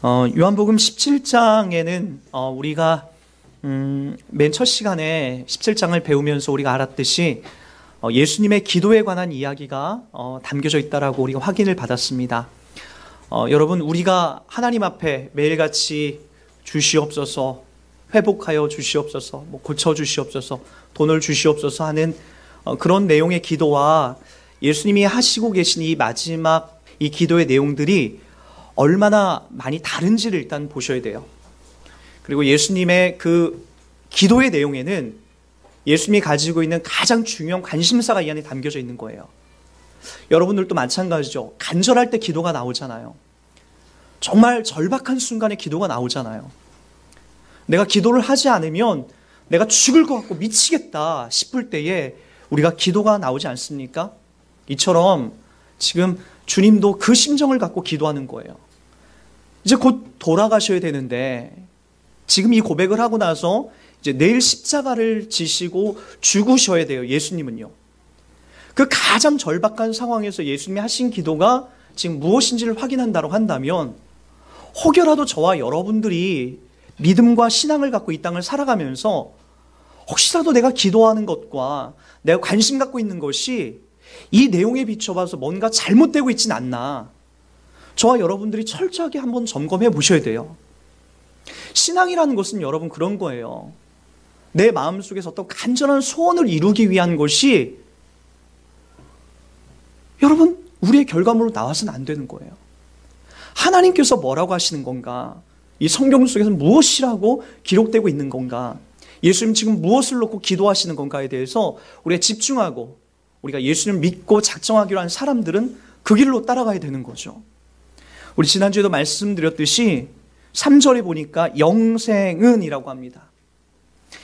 요한복음 17장에는 우리가 맨 첫 시간에 17장을 배우면서 우리가 알았듯이 예수님의 기도에 관한 이야기가 담겨져 있다라고 우리가 확인을 받았습니다. 여러분, 우리가 하나님 앞에 매일같이 주시옵소서, 회복하여 주시옵소서, 고쳐 주시옵소서, 돈을 주시옵소서 하는 그런 내용의 기도와 예수님이 하시고 계신 이 마지막 이 기도의 내용들이 얼마나 많이 다른지를 일단 보셔야 돼요. 그리고 예수님의 그 기도의 내용에는 예수님이 가지고 있는 가장 중요한 관심사가 이 안에 담겨져 있는 거예요. 여러분들도 마찬가지죠. 간절할 때 기도가 나오잖아요. 정말 절박한 순간에 기도가 나오잖아요. 내가 기도를 하지 않으면 내가 죽을 것 같고 미치겠다 싶을 때에 우리가 기도가 나오지 않습니까? 이처럼 지금 주님도 그 심정을 갖고 기도하는 거예요. 이제 곧 돌아가셔야 되는데 지금 이 고백을 하고 나서 이제 내일 십자가를 지시고 죽으셔야 돼요. 예수님은요. 그 가장 절박한 상황에서 예수님이 하신 기도가 지금 무엇인지를 확인한다고 한다면 혹여라도 저와 여러분들이 믿음과 신앙을 갖고 이 땅을 살아가면서 혹시라도 내가 기도하는 것과 내가 관심 갖고 있는 것이 이 내용에 비춰봐서 뭔가 잘못되고 있진 않나, 저와 여러분들이 철저하게 한번 점검해 보셔야 돼요. 신앙이라는 것은 여러분 그런 거예요. 내 마음속에서 어떤 간절한 소원을 이루기 위한 것이 여러분 우리의 결과물로 나와서는 안 되는 거예요. 하나님께서 뭐라고 하시는 건가? 이 성경 속에서 무엇이라고 기록되고 있는 건가? 예수님 지금 무엇을 놓고 기도하시는 건가에 대해서 우리가 집중하고 우리가 예수님을 믿고 작정하기로 한 사람들은 그 길로 따라가야 되는 거죠. 우리 지난주에도 말씀드렸듯이 3절에 보니까 영생은 이라고 합니다.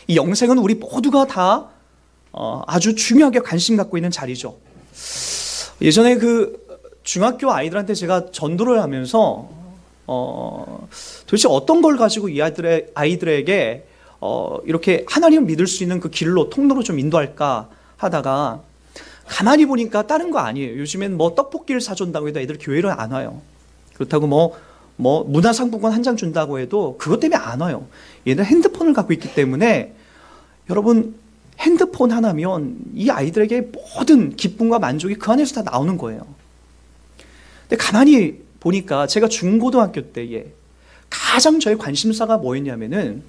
이 영생은 우리 모두가 다 아주 중요하게 관심 갖고 있는 자리죠. 예전에 그 중학교 아이들한테 제가 전도를 하면서 도대체 어떤 걸 가지고 이 아이들에게 이렇게 하나님을 믿을 수 있는 그 길로 통로로 좀 인도할까 하다가 가만히 보니까 다른 거 아니에요. 요즘엔 뭐 떡볶이를 사준다고 해도 애들 교회를 안 와요. 그렇다고 뭐 문화상품권 한 장 준다고 해도 그것 때문에 안 와요. 얘는 핸드폰을 갖고 있기 때문에 여러분 핸드폰 하나면 이 아이들에게 모든 기쁨과 만족이 그 안에서 다 나오는 거예요. 근데 가만히 보니까 제가 중고등학교 때에 가장 저의 관심사가 뭐였냐면은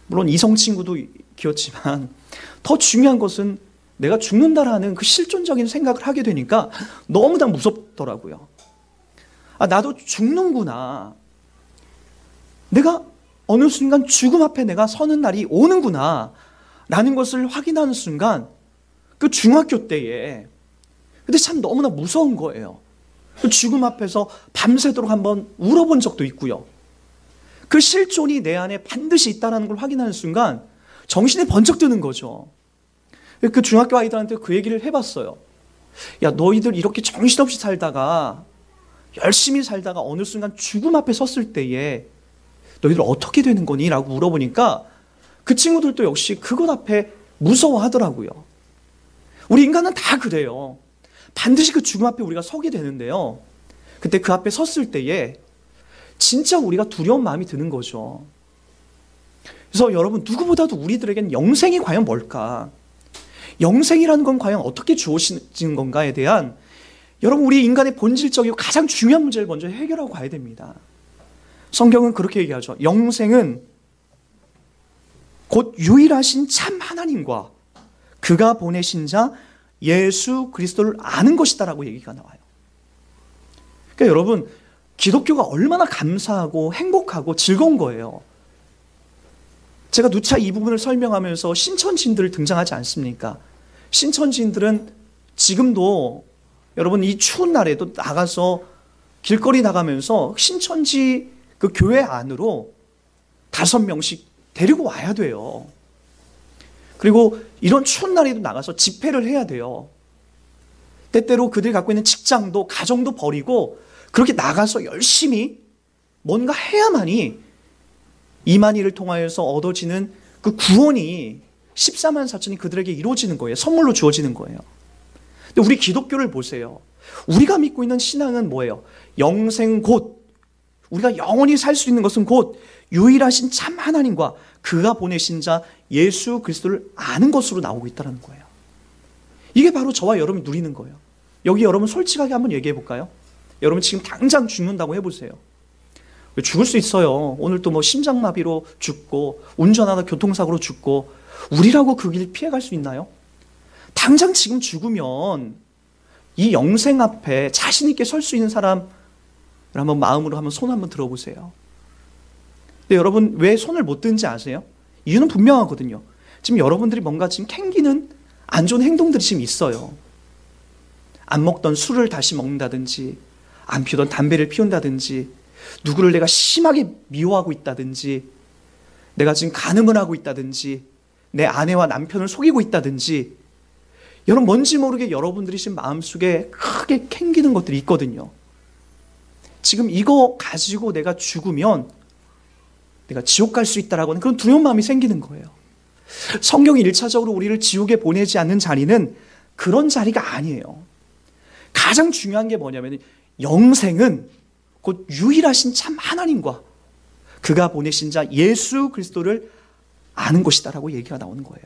물론 이성 친구도 기었지만 더 중요한 것은 내가 죽는다라는 그 실존적인 생각을 하게 되니까 너무나 무섭더라고요. 나도 죽는구나. 내가 어느 순간 죽음 앞에 내가 서는 날이 오는구나 라는 것을 확인하는 순간 그 중학교 때에 근데 참 너무나 무서운 거예요. 그 죽음 앞에서 밤새도록 한번 울어본 적도 있고요. 그 실존이 내 안에 반드시 있다는 걸 확인하는 순간 정신이 번쩍 드는 거죠. 그 중학교 아이들한테 그 얘기를 해봤어요. 야, 너희들 이렇게 정신없이 살다가 열심히 살다가 어느 순간 죽음 앞에 섰을 때에 너희들 어떻게 되는 거니? 라고 물어보니까 그 친구들도 역시 그것 앞에 무서워하더라고요. 우리 인간은 다 그래요. 반드시 그 죽음 앞에 우리가 서게 되는데요. 그때 그 앞에 섰을 때에 진짜 우리가 두려운 마음이 드는 거죠. 그래서 여러분 누구보다도 우리들에겐 영생이 과연 뭘까? 영생이라는 건 과연 어떻게 주어지는 건가에 대한 여러분 우리 인간의 본질적이고 가장 중요한 문제를 먼저 해결하고 가야 됩니다. 성경은 그렇게 얘기하죠. 영생은 곧 유일하신 참 하나님과 그가 보내신 자 예수 그리스도를 아는 것이다라고 얘기가 나와요. 그러니까 여러분 기독교가 얼마나 감사하고 행복하고 즐거운 거예요. 제가 누차 이 부분을 설명하면서 신천지인들을 등장하지 않습니까? 신천지인들은 지금도 여러분 이 추운 날에도 나가서 길거리 나가면서 신천지 그 교회 안으로 5명씩 데리고 와야 돼요. 그리고 이런 추운 날에도 나가서 집회를 해야 돼요. 때때로 그들이 갖고 있는 직장도 가정도 버리고 그렇게 나가서 열심히 뭔가 해야만이 이만희를 통하여서 얻어지는 그 구원이 14만 4천이 그들에게 이루어지는 거예요. 선물로 주어지는 거예요. 근데 우리 기독교를 보세요. 우리가 믿고 있는 신앙은 뭐예요? 영생 곧 우리가 영원히 살 수 있는 것은 곧 유일하신 참 하나님과 그가 보내신 자 예수 그리스도를 아는 것으로 나오고 있다는 거예요. 이게 바로 저와 여러분이 누리는 거예요. 여기 여러분 솔직하게 한번 얘기해 볼까요? 여러분 지금 당장 죽는다고 해보세요. 죽을 수 있어요. 오늘 또 뭐 심장마비로 죽고 운전하다 교통사고로 죽고 우리라고 그 길 피해갈 수 있나요? 당장 지금 죽으면 이 영생 앞에 자신 있게 설 수 있는 사람을 한번 마음으로 한번 손 한번 들어보세요. 근데 여러분 왜 손을 못 드는지 아세요? 이유는 분명하거든요. 지금 여러분들이 뭔가 지금 캥기는 안 좋은 행동들이 지금 있어요. 안 먹던 술을 다시 먹는다든지, 안 피우던 담배를 피운다든지, 누구를 내가 심하게 미워하고 있다든지, 내가 지금 간음을 하고 있다든지, 내 아내와 남편을 속이고 있다든지, 여러분 뭔지 모르게 여러분들이 지금 마음속에 크게 캥기는 것들이 있거든요. 지금 이거 가지고 내가 죽으면 내가 지옥 갈 수 있다라고 하는 그런 두려운 마음이 생기는 거예요. 성경이 1차적으로 우리를 지옥에 보내지 않는 자리는 그런 자리가 아니에요. 가장 중요한 게 뭐냐면 영생은 곧 유일하신 참 하나님과 그가 보내신 자 예수 그리스도를 아는 것이다라고 얘기가 나오는 거예요.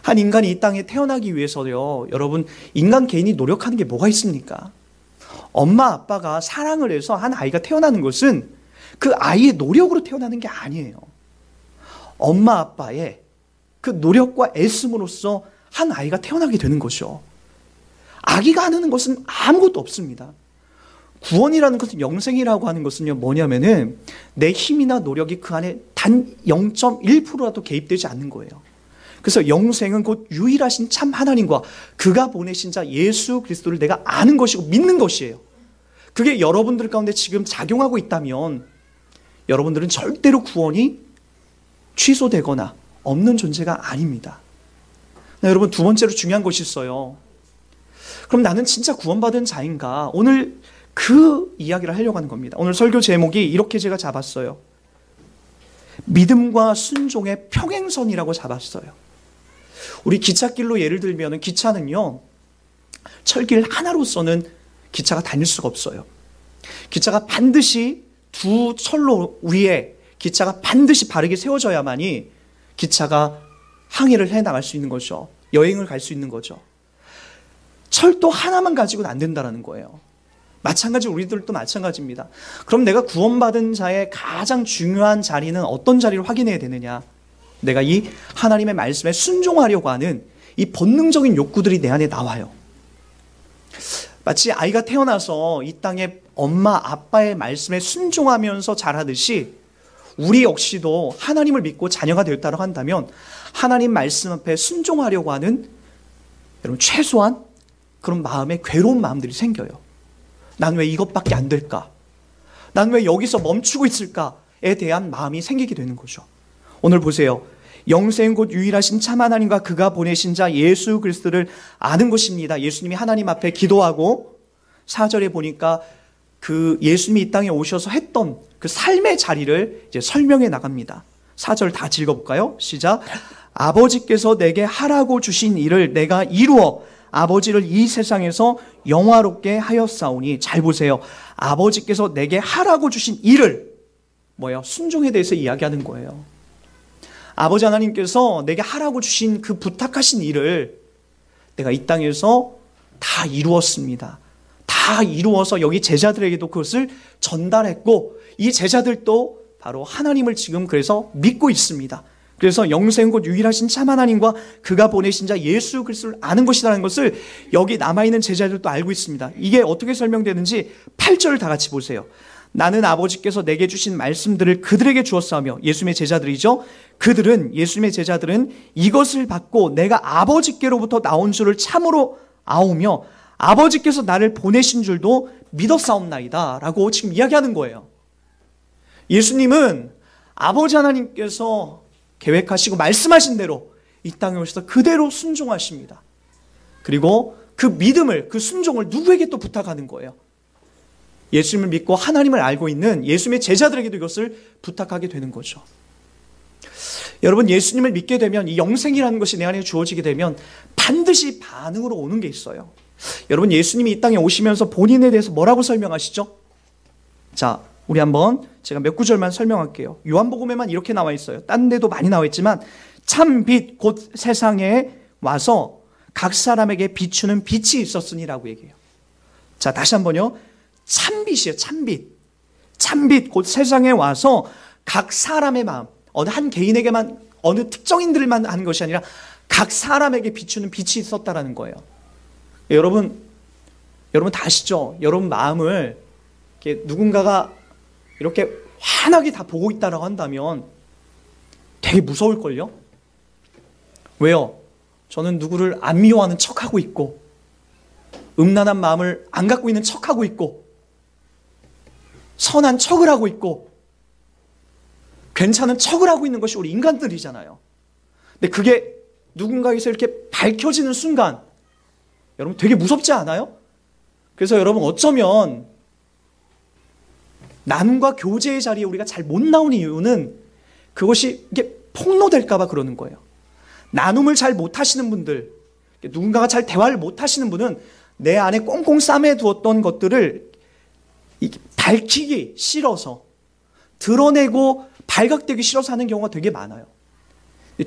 한 인간이 이 땅에 태어나기 위해서요, 여러분 인간 개인이 노력하는 게 뭐가 있습니까? 엄마 아빠가 사랑을 해서 한 아이가 태어나는 것은 그 아이의 노력으로 태어나는 게 아니에요. 엄마 아빠의 그 노력과 애씀으로써 한 아이가 태어나게 되는 것이죠. 아기가 하는 것은 아무것도 없습니다. 구원이라는 것은, 영생이라고 하는 것은요, 뭐냐면은 내 힘이나 노력이 그 안에 단 0.1%라도 개입되지 않는 거예요. 그래서 영생은 곧 유일하신 참 하나님과 그가 보내신 자 예수 그리스도를 내가 아는 것이고 믿는 것이에요. 그게 여러분들 가운데 지금 작용하고 있다면 여러분들은 절대로 구원이 취소되거나 없는 존재가 아닙니다. 여러분 두 번째로 중요한 것이 있어요. 그럼 나는 진짜 구원받은 자인가? 오늘 그 이야기를 하려고 하는 겁니다. 오늘 설교 제목이 이렇게 제가 잡았어요. 믿음과 순종의 평행선이라고 잡았어요. 우리 기찻길로 예를 들면 기차는요, 철길 하나로서는 기차가 다닐 수가 없어요. 기차가 반드시 두 철로 위에 기차가 반드시 바르게 세워져야만이 기차가 항해를 해나갈 수 있는 거죠. 여행을 갈 수 있는 거죠. 철도 하나만 가지고는 안 된다는 거예요. 마찬가지로 우리들도 마찬가지입니다. 그럼 내가 구원받은 자의 가장 중요한 자리는 어떤 자리를 확인해야 되느냐? 내가 이 하나님의 말씀에 순종하려고 하는 이 본능적인 욕구들이 내 안에 나와요. 마치 아이가 태어나서 이 땅에 엄마 아빠의 말씀에 순종하면서 자라듯이 우리 역시도 하나님을 믿고 자녀가 되었다고 한다면 하나님 말씀 앞에 순종하려고 하는, 여러분 최소한 그런 마음에 괴로운 마음들이 생겨요. 난 왜 이것밖에 안 될까? 난 왜 여기서 멈추고 있을까에 대한 마음이 생기게 되는 거죠. 오늘 보세요. 영생 곧 유일하신 참 하나님과 그가 보내신 자 예수 그리스도를 아는 것입니다. 예수님이 하나님 앞에 기도하고 4절에 보니까 그 예수님이 이 땅에 오셔서 했던 그 삶의 자리를 이제 설명해 나갑니다. 4절 다 읽어볼까요? 시작. 아버지께서 내게 하라고 주신 일을 내가 이루어 아버지를 이 세상에서 영화롭게 하였사오니. 잘 보세요. 아버지께서 내게 하라고 주신 일을, 뭐예요? 순종에 대해서 이야기하는 거예요. 아버지 하나님께서 내게 하라고 주신 그 부탁하신 일을 내가 이 땅에서 다 이루었습니다. 다 이루어서 여기 제자들에게도 그것을 전달했고, 이 제자들도 바로 하나님을 지금 그래서 믿고 있습니다. 그래서 영생 곧 유일하신 참 하나님과 그가 보내신 자 예수 그리스도를 아는 것이라는 것을 여기 남아있는 제자들도 알고 있습니다. 이게 어떻게 설명되는지 8절을 다 같이 보세요. 나는 아버지께서 내게 주신 말씀들을 그들에게 주었사오며, 예수님의 제자들이죠. 그들은, 예수님의 제자들은 이것을 받고 내가 아버지께로부터 나온 줄을 참으로 아오며 아버지께서 나를 보내신 줄도 믿었사옵나이다 라고 지금 이야기하는 거예요. 예수님은 아버지 하나님께서 계획하시고 말씀하신 대로 이 땅에 오셔서 그대로 순종하십니다. 그리고 그 믿음을, 그 순종을 누구에게 또 부탁하는 거예요? 예수님을 믿고 하나님을 알고 있는 예수님의 제자들에게도 이것을 부탁하게 되는 거죠. 여러분, 예수님을 믿게 되면, 이 영생이라는 것이 내 안에 주어지게 되면 반드시 반응으로 오는 게 있어요. 여러분, 예수님이 이 땅에 오시면서 본인에 대해서 뭐라고 설명하시죠? 자, 우리 한번 제가 몇 구절만 설명할게요. 요한복음에만 이렇게 나와 있어요. 딴 데도 많이 나와 있지만 참 빛 곧 세상에 와서 각 사람에게 비추는 빛이 있었으니라고 얘기해요. 자, 다시 한번요. 참빛이에요. 참빛. 참빛 곧 세상에 와서 각 사람의 마음, 어느 한 개인에게만, 어느 특정인들만 하는 것이 아니라 각 사람에게 비추는 빛이 있었다라는 거예요. 여러분 다 아시죠? 여러분 마음을 이렇게 누군가가 이렇게 환하게 다 보고 있다라고 한다면 되게 무서울걸요? 왜요? 저는 누구를 안 미워하는 척하고 있고, 음란한 마음을 안 갖고 있는 척하고 있고, 선한 척을 하고 있고, 괜찮은 척을 하고 있는 것이 우리 인간들이잖아요. 근데 그게 누군가에서 이렇게 밝혀지는 순간 여러분 되게 무섭지 않아요? 그래서 여러분 어쩌면 남과 교제의 자리에 우리가 잘 못 나오는 이유는 그것이 이게 폭로될까 봐 그러는 거예요. 나눔을 잘 못하시는 분들, 누군가가 잘 대화를 못하시는 분은 내 안에 꽁꽁 싸매 두었던 것들을 밝히기 싫어서, 드러내고 발각되기 싫어서 하는 경우가 되게 많아요.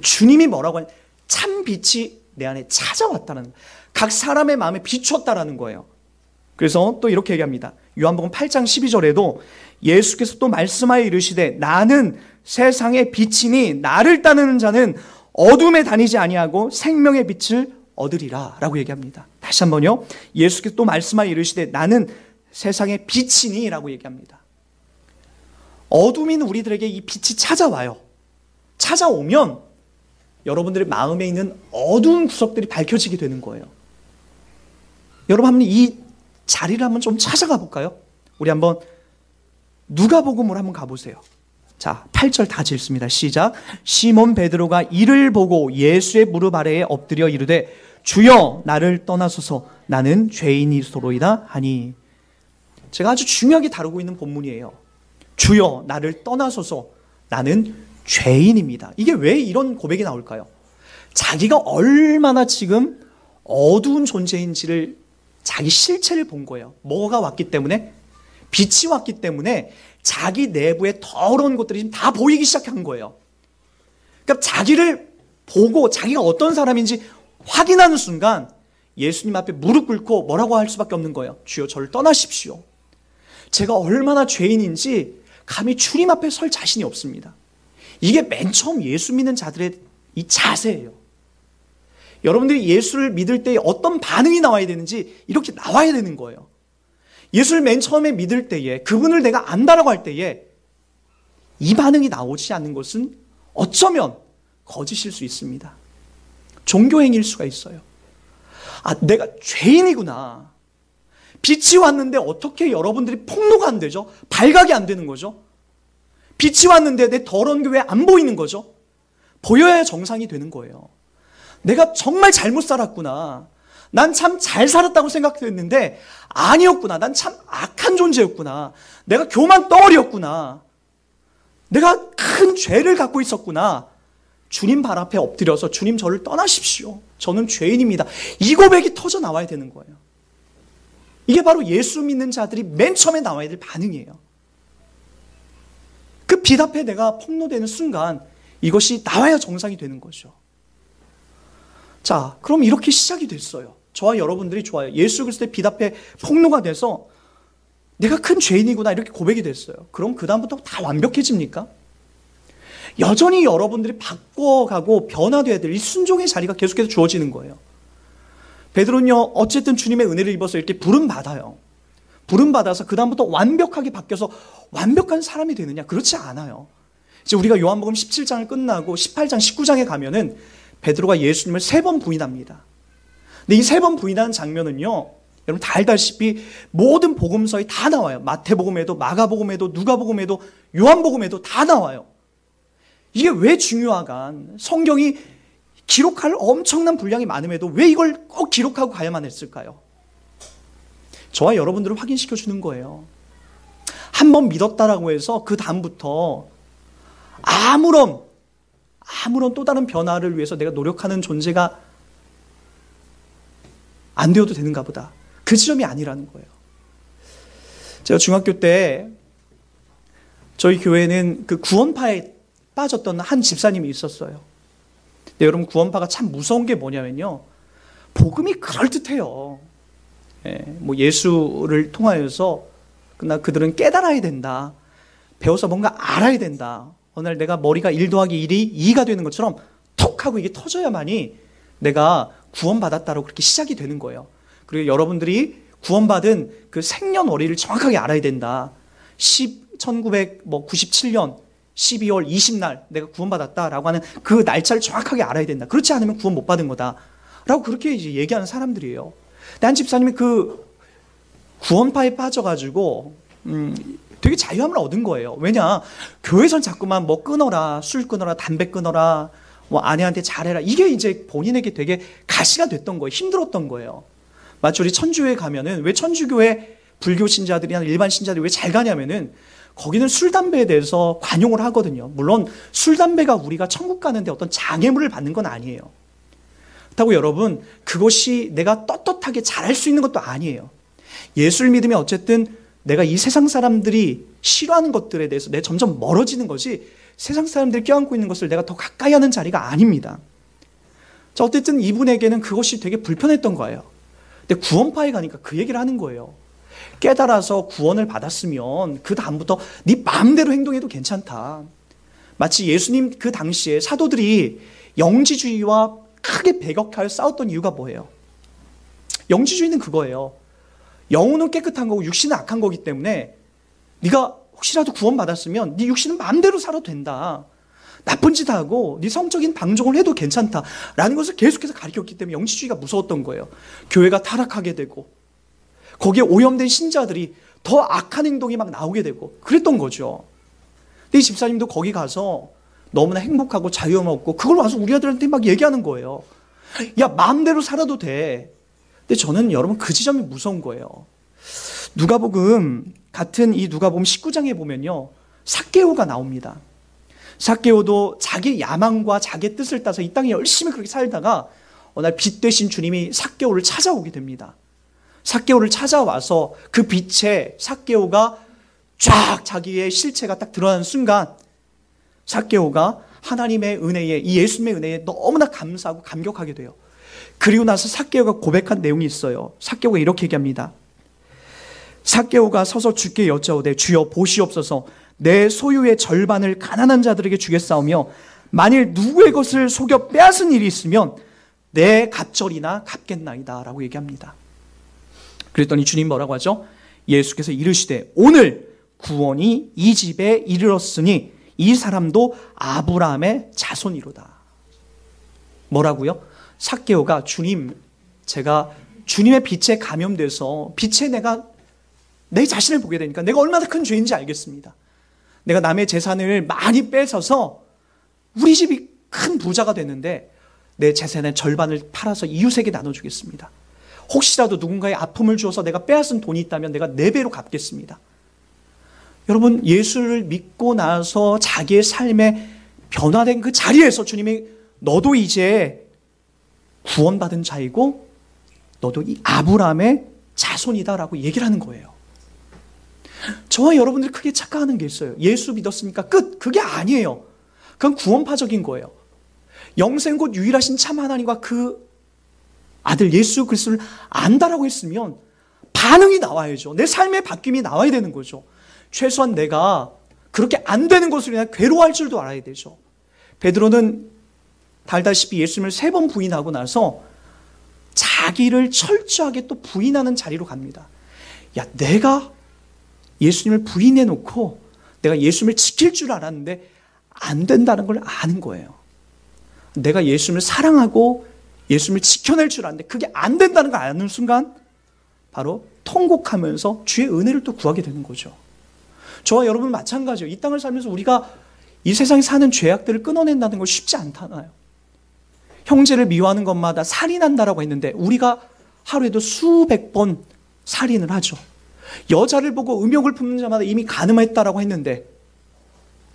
주님이 뭐라고 하냐, 참 빛이 내 안에 찾아왔다는 거예요. 각 사람의 마음에 비추었다라는 거예요. 그래서 또 이렇게 얘기합니다. 요한복음 8장 12절에도 예수께서 또 말씀하여 이르시되 나는 세상의 빛이니 나를 따르는 자는 어둠에 다니지 아니하고 생명의 빛을 얻으리라 라고 얘기합니다. 다시 한번요. 예수께서 또 말씀하여 이르시되 나는 세상의 빛이니 라고 얘기합니다. 어둠인 우리들에게 이 빛이 찾아와요. 찾아오면 여러분들의 마음에 있는 어두운 구석들이 밝혀지게 되는 거예요. 여러분 한번 이 자리를 한번 좀 찾아가 볼까요? 우리 한번 누가복음으로 한번 가보세요. 자, 8절 다 읽습니다. 시작. 시몬 베드로가 이를 보고 예수의 무릎 아래에 엎드려 이르되 주여 나를 떠나소서 나는 죄인이소로이다 하니. 제가 아주 중요하게 다루고 있는 본문이에요. 주여 나를 떠나소서 나는 죄인입니다. 이게 왜 이런 고백이 나올까요? 자기가 얼마나 지금 어두운 존재인지를, 자기 실체를 본 거예요. 뭐가 왔기 때문에? 빛이 왔기 때문에 자기 내부의 더러운 것들이 지금 다 보이기 시작한 거예요. 그러니까 자기를 보고 자기가 어떤 사람인지 확인하는 순간 예수님 앞에 무릎 꿇고 뭐라고 할 수밖에 없는 거예요. 주여 저를 떠나십시오. 제가 얼마나 죄인인지 감히 주님 앞에 설 자신이 없습니다. 이게 맨 처음 예수 믿는 자들의 이 자세예요. 여러분들이 예수를 믿을 때 어떤 반응이 나와야 되는지 이렇게 나와야 되는 거예요. 예수를 맨 처음에 믿을 때에, 그분을 내가 안다라고 할 때에 이 반응이 나오지 않는 것은 어쩌면 거짓일 수 있습니다. 종교행위일 수가 있어요. 아, 내가 죄인이구나. 빛이 왔는데 어떻게 여러분들이 폭로가 안 되죠? 발각이 안 되는 거죠? 빛이 왔는데 내 더러운 게 왜 안 보이는 거죠? 보여야 정상이 되는 거예요. 내가 정말 잘못 살았구나. 난 참 잘 살았다고 생각했는데 아니었구나. 난 참 악한 존재였구나. 내가 교만 덩어리였구나. 내가 큰 죄를 갖고 있었구나. 주님 발 앞에 엎드려서 주님 저를 떠나십시오. 저는 죄인입니다. 이 고백이 터져 나와야 되는 거예요. 이게 바로 예수 믿는 자들이 맨 처음에 나와야 될 반응이에요. 그 빛 앞에 내가 폭로되는 순간 이것이 나와야 정상이 되는 거죠. 자, 그럼 이렇게 시작이 됐어요. 저와 여러분들이 좋아요. 예수 그리스도의 빛 앞에 폭로가 돼서 내가 큰 죄인이구나 이렇게 고백이 됐어요. 그럼 그 다음부터 다 완벽해집니까? 여전히 여러분들이 바꿔가고 변화되어야 될 이 순종의 자리가 계속해서 주어지는 거예요. 베드로는요, 어쨌든 주님의 은혜를 입어서 이렇게 부름받아요. 부름받아서 그 다음부터 완벽하게 바뀌어서 완벽한 사람이 되느냐? 그렇지 않아요. 이제 우리가 요한복음 17장을 끝나고 18장, 19장에 가면은 베드로가 예수님을 3번 부인합니다. 근데 이 3번 부인하는 장면은요, 여러분 다 알다시피 모든 복음서에 다 나와요. 마태복음에도, 마가복음에도, 누가복음에도, 요한복음에도 다 나와요. 이게 왜 중요하간? 성경이 기록할 엄청난 분량이 많음에도 왜 이걸 꼭 기록하고 가야만 했을까요? 저와 여러분들을 확인시켜 주는 거예요. 한번 믿었다라고 해서 그 다음부터 아무런 또 다른 변화를 위해서 내가 노력하는 존재가 안 되어도 되는가 보다. 그 지점이 아니라는 거예요. 제가 중학교 때 저희 교회는 그 구원파에 빠졌던 한 집사님이 있었어요. 근데 여러분, 구원파가 참 무서운 게 뭐냐면요, 복음이 그럴듯해요. 뭐 예수를 통하여서 그들은 깨달아야 된다, 배워서 뭔가 알아야 된다, 어느 날 내가 머리가 1 더하기 1이 2가 되는 것처럼 톡 하고 이게 터져야만이 내가 구원받았다라고 그렇게 시작이 되는 거예요. 그리고 여러분들이 구원받은 그 생년월일을 정확하게 알아야 된다. 1997년 12월 20날 내가 구원받았다라고 하는 그 날짜를 정확하게 알아야 된다. 그렇지 않으면 구원 못 받은 거다 라고 그렇게 이제 얘기하는 사람들이에요. 근데 한 집사님이 그 구원파에 빠져가지고 되게 자유함을 얻은 거예요. 왜냐, 교회에선 자꾸만 뭐 끊어라, 술 끊어라, 담배 끊어라, 뭐 아내한테 잘해라, 이게 이제 본인에게 되게 가시가 됐던 거예요. 힘들었던 거예요. 마치 우리 천주교에 가면은, 왜 천주교회 불교 신자들이나 일반 신자들이 왜 잘 가냐면은 거기는 술, 담배에 대해서 관용을 하거든요. 물론 술, 담배가 우리가 천국 가는데 어떤 장애물을 받는 건 아니에요. 그렇다고 여러분, 그것이 내가 떳떳하게 잘할 수 있는 것도 아니에요. 예수를 믿으면 어쨌든 내가 이 세상 사람들이 싫어하는 것들에 대해서 내가 점점 멀어지는 것이, 세상 사람들이 껴안고 있는 것을 내가 더 가까이 하는 자리가 아닙니다. 자, 어쨌든 이분에게는 그것이 되게 불편했던 거예요. 근데 구원파에 가니까 그 얘기를 하는 거예요. 깨달아서 구원을 받았으면 그 다음부터 네 마음대로 행동해도 괜찮다. 마치 예수님 그 당시에 사도들이 영지주의와 크게 배격하여 싸웠던 이유가 뭐예요? 영지주의는 그거예요. 영혼은 깨끗한 거고 육신은 악한 거기 때문에 네가 혹시라도 구원받았으면 네 육신은 마음대로 살아도 된다. 나쁜 짓 하고 네 성적인 방종을 해도 괜찮다라는 것을 계속해서 가르쳤기 때문에 영지주의가 무서웠던 거예요. 교회가 타락하게 되고 거기에 오염된 신자들이 더 악한 행동이 막 나오게 되고 그랬던 거죠. 근데 이 집사님도 거기 가서 너무나 행복하고 자유함 얻고 그걸 와서 우리 아들한테 막 얘기하는 거예요. 야, 마음대로 살아도 돼. 근데 저는 여러분 그 지점이 무서운 거예요. 누가복음, 같은 이 누가복음 19장에 보면요, 삭개오가 나옵니다. 삭개오도 자기 야망과 자기 뜻을 따서 이 땅에 열심히 그렇게 살다가 어느 날 빛 되신 주님이 삭개오를 찾아오게 됩니다. 삭개오를 찾아와서 그 빛에 삭개오가 쫙 자기의 실체가 딱 드러나는 순간 삭개오가 하나님의 은혜에, 이 예수님의 은혜에 너무나 감사하고 감격하게 돼요. 그리고 나서 삭개오가 고백한 내용이 있어요. 삭개오가 이렇게 얘기합니다. 삭개오가 서서 주께 여짜오되 주여 보시옵소서, 내 소유의 절반을 가난한 자들에게 주겠사오며 만일 누구의 것을 속여 빼앗은 일이 있으면 내 갑절이나 갚겠나이다 라고 얘기합니다. 그랬더니 주님 뭐라고 하죠? 예수께서 이르시되 오늘 구원이 이 집에 이르렀으니 이 사람도 아브라함의 자손이로다. 뭐라고요? 삭개오가 주님, 제가 주님의 빛에 감염돼서 빛에 내가 내 자신을 보게 되니까 내가 얼마나 큰 죄인지 알겠습니다. 내가 남의 재산을 많이 뺏어서 우리 집이 큰 부자가 됐는데 내 재산의 절반을 팔아서 이웃에게 나눠주겠습니다. 혹시라도 누군가의 아픔을 주어서 내가 빼앗은 돈이 있다면 내가 4배로 갚겠습니다. 여러분, 예수를 믿고 나서 자기의 삶에 변화된 그 자리에서 주님이 너도 이제 구원받은 자이고 너도 이 아브라함의 자손이다라고 얘기를 하는 거예요. 저와 여러분들이 크게 착각하는 게 있어요. 예수 믿었으니까 끝. 그게 아니에요. 그건 구원파적인 거예요. 영생 곧 유일하신 참 하나님과 그 아들 예수 그리스도를 안다라고 했으면 반응이 나와야죠. 내 삶의 바뀜이 나와야 되는 거죠. 최소한 내가 그렇게 안 되는 것으로 인해 괴로워할 줄도 알아야 되죠. 베드로는 달다시피 예수님을 3번 부인하고 나서 자기를 철저하게 또 부인하는 자리로 갑니다. 야, 내가 예수님을 부인해 놓고 내가 예수님을 지킬 줄 알았는데 안 된다는 걸 아는 거예요. 내가 예수님을 사랑하고 예수님을 지켜낼 줄 알았는데 그게 안 된다는 걸 아는 순간 바로 통곡하면서 주의 은혜를 또 구하게 되는 거죠. 저와 여러분 마찬가지예요. 이 땅을 살면서 우리가 이 세상에 사는 죄악들을 끊어낸다는 걸 쉽지 않잖아요. 형제를 미워하는 것마다 살인한다라고 했는데 우리가 하루에도 수백 번 살인을 하죠. 여자를 보고 음욕을 품는 자마다 이미 간음했다라고 했는데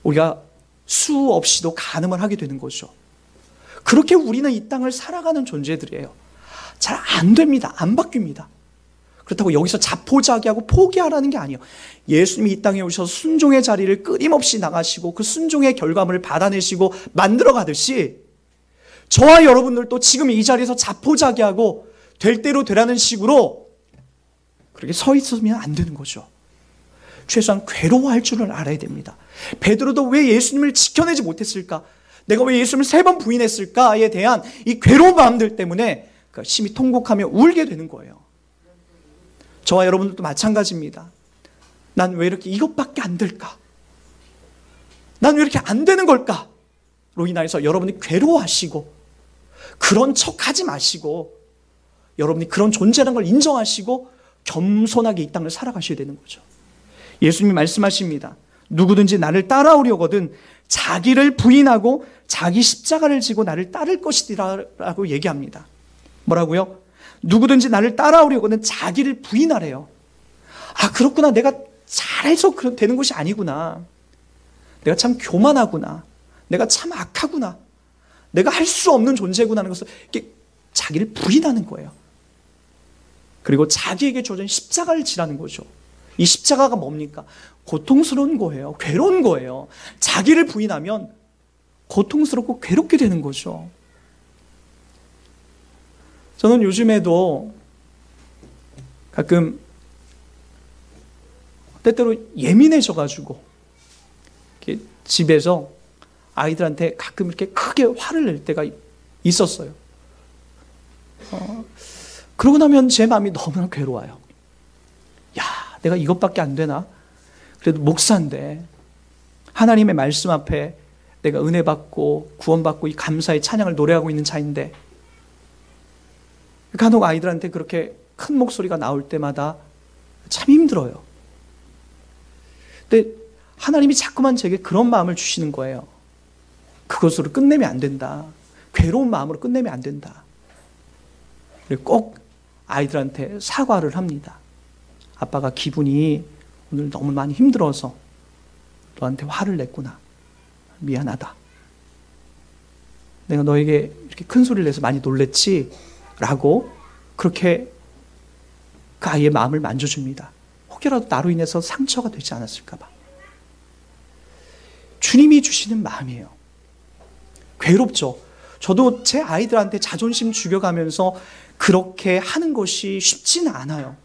우리가 수없이도 간음을 하게 되는 거죠. 그렇게 우리는 이 땅을 살아가는 존재들이에요. 잘 안 됩니다. 안 바뀝니다. 그래서 그렇다고 여기서 자포자기하고 포기하라는 게 아니에요. 예수님이 이 땅에 오셔서 순종의 자리를 끊임없이 나가시고 그 순종의 결과물을 받아내시고 만들어 가듯이 저와 여러분들도 지금 이 자리에서 자포자기하고 될 대로 되라는 식으로 그렇게 서 있으면 안 되는 거죠. 최소한 괴로워할 줄을 알아야 됩니다. 베드로도 왜 예수님을 지켜내지 못했을까? 내가 왜 예수님을 3번 부인했을까에 대한 이 괴로운 마음들 때문에 심히 통곡하며 울게 되는 거예요. 저와 여러분들도 마찬가지입니다. 난 왜 이렇게 이것밖에 안 될까? 난 왜 이렇게 안 되는 걸까? 로 인하여서 여러분이 괴로워하시고 그런 척하지 마시고 여러분이 그런 존재라는 걸 인정하시고 겸손하게 이 땅을 살아가셔야 되는 거죠. 예수님이 말씀하십니다. 누구든지 나를 따라오려거든 자기를 부인하고 자기 십자가를 지고 나를 따를 것이라고 얘기합니다. 뭐라고요? 누구든지 나를 따라오려거든 자기를 부인하래요. 아, 그렇구나. 내가 잘해서 되는 것이 아니구나. 내가 참 교만하구나. 내가 참 악하구나. 내가 할 수 없는 존재구나 하는 것을 이렇게 자기를 부인하는 거예요. 그리고 자기에게 주어진 십자가를 지라는 거죠. 이 십자가가 뭡니까? 고통스러운 거예요. 괴로운 거예요. 자기를 부인하면 고통스럽고 괴롭게 되는 거죠. 저는 요즘에도 가끔 때때로 예민해져가지고 이렇게 집에서 아이들한테 가끔 이렇게 크게 화를 낼 때가 있었어요. 그러고 나면 제 마음이 너무나 괴로워요. 야, 내가 이것밖에 안 되나? 그래도 목사인데 하나님의 말씀 앞에 내가 은혜 받고 구원받고 이 감사의 찬양을 노래하고 있는 자인데 간혹 아이들한테 그렇게 큰 목소리가 나올 때마다 참 힘들어요. 근데 하나님이 자꾸만 제게 그런 마음을 주시는 거예요. 그것으로 끝내면 안 된다. 괴로운 마음으로 끝내면 안 된다. 그리고 꼭 아이들한테 사과를 합니다. 아빠가 기분이 오늘 너무 많이 힘들어서 너한테 화를 냈구나. 미안하다. 내가 너에게 이렇게 큰 소리를 내서 많이 놀랬지? 라고 그렇게 그 아이의 마음을 만져줍니다. 혹여라도 나로 인해서 상처가 되지 않았을까 봐. 주님이 주시는 마음이에요. 괴롭죠. 저도 제 아이들한테 자존심 죽여가면서 그렇게 하는 것이 쉽지는 않아요.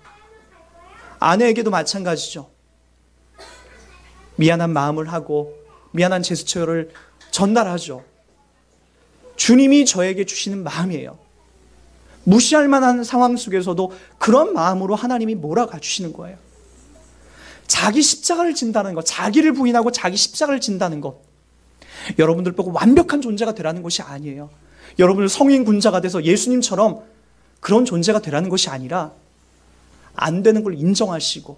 아내에게도 마찬가지죠. 미안한 마음을 하고 미안한 제스처를 전달하죠. 주님이 저에게 주시는 마음이에요. 무시할 만한 상황 속에서도 그런 마음으로 하나님이 몰아가 주시는 거예요. 자기 십자가를 진다는 것, 자기를 부인하고 자기 십자가를 진다는 것, 여러분들 보고 완벽한 존재가 되라는 것이 아니에요. 여러분들 성인 군자가 돼서 예수님처럼 그런 존재가 되라는 것이 아니라 안 되는 걸 인정하시고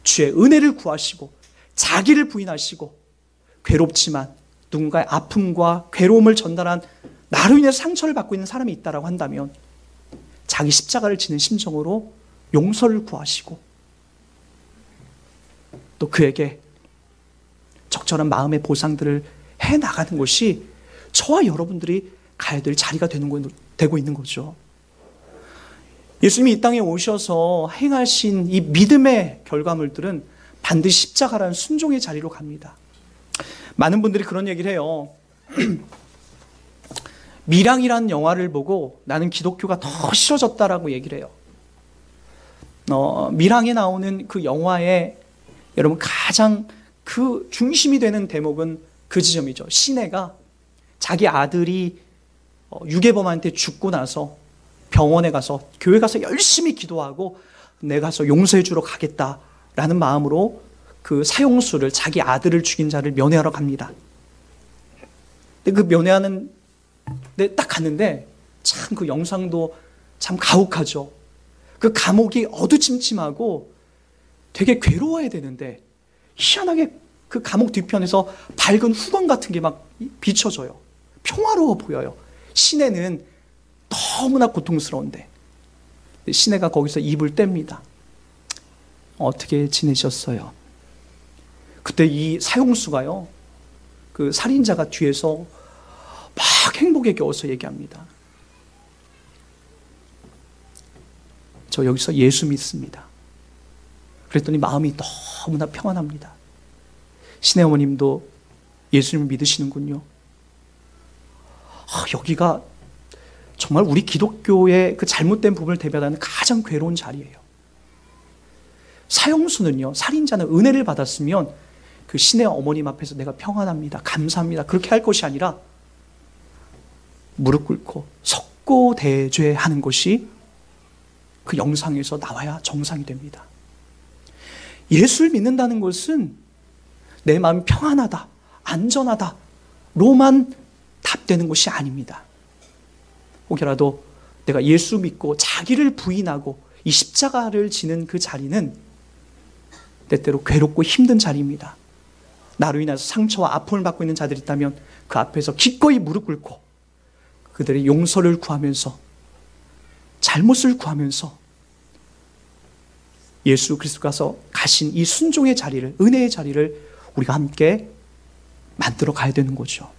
주의 은혜를 구하시고 자기를 부인하시고 괴롭지만 누군가의 아픔과 괴로움을 전달한 나로 인해 상처를 받고 있는 사람이 있다고 한다면 자기 십자가를 지는 심정으로 용서를 구하시고 또 그에게 적절한 마음의 보상들을 해나가는 것이 저와 여러분들이 가야 될 자리가 되고 있는 거죠. 예수님이 이 땅에 오셔서 행하신 이 믿음의 결과물들은 반드시 십자가라는 순종의 자리로 갑니다. 많은 분들이 그런 얘기를 해요. 밀양이라는 영화를 보고 나는 기독교가 더 싫어졌다라고 얘기를 해요. 밀양에 나오는 그 영화의 여러분 가장 그 중심이 되는 대목은 그 지점이죠. 시내가 자기 아들이 유괴범한테 죽고 나서 병원에 가서 교회 가서 열심히 기도하고 내가 가서 용서해 주러 가겠다라는 마음으로 그 사형수를 자기 아들을 죽인 자를 면회하러 갑니다. 근데 그 면회하는 데 딱 갔는데 참 그 영상도 참 가혹하죠. 그 감옥이 어두침침하고 되게 괴로워야 되는데 희한하게 그 감옥 뒤편에서 밝은 후광 같은 게 막 비춰져요. 평화로워 보여요. 시내는 너무나 고통스러운데 시내가 거기서 입을 뗍니다. 어떻게 지내셨어요? 그때 이 사형수가요, 그 살인자가 뒤에서 막 행복에 겨워서 얘기합니다. 저 여기서 예수 믿습니다. 그랬더니 마음이 너무나 평안합니다. 신의 어머님도 예수님을 믿으시는군요. 여기가 정말 우리 기독교의 그 잘못된 부분을 대변하는 가장 괴로운 자리예요. 사형수는요, 살인자는 은혜를 받았으면 그 신의 어머님 앞에서 내가 평안합니다, 감사합니다, 그렇게 할 것이 아니라 무릎 꿇고 석고대죄하는 것이 그 영상에서 나와야 정상이 됩니다. 예수를 믿는다는 것은 내 마음이 평안하다, 안전하다로만 답되는 것이 아닙니다. 혹여라도 내가 예수 믿고 자기를 부인하고 이 십자가를 지는 그 자리는 때때로 괴롭고 힘든 자리입니다. 나로 인해서 상처와 아픔을 받고 있는 자들이 있다면 그 앞에서 기꺼이 무릎 꿇고 그들의 용서를 구하면서, 잘못을 구하면서 예수 그리스도께서 가신 이 순종의 자리를, 은혜의 자리를 우리가 함께 만들어 가야 되는 거죠.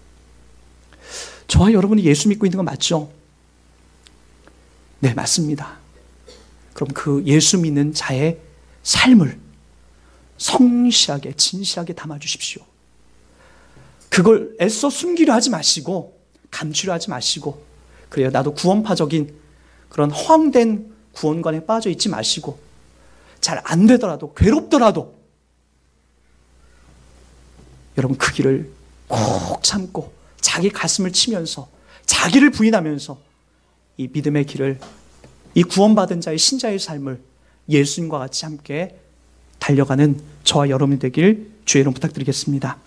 저와 여러분이 예수 믿고 있는 거 맞죠? 네, 맞습니다. 그럼 그 예수 믿는 자의 삶을 성실하게, 진실하게 담아주십시오. 그걸 애써 숨기려 하지 마시고, 감추려 하지 마시고, 그래요, 나도 구원파적인 그런 허황된 구원관에 빠져 있지 마시고, 잘 안 되더라도, 괴롭더라도 여러분 그 길을 꼭 참고 자기 가슴을 치면서, 자기를 부인하면서 이 믿음의 길을, 이 구원받은 자의 신자의 삶을 예수님과 같이 함께 달려가는 저와 여러분이 되길 주의 이름 부탁드리겠습니다.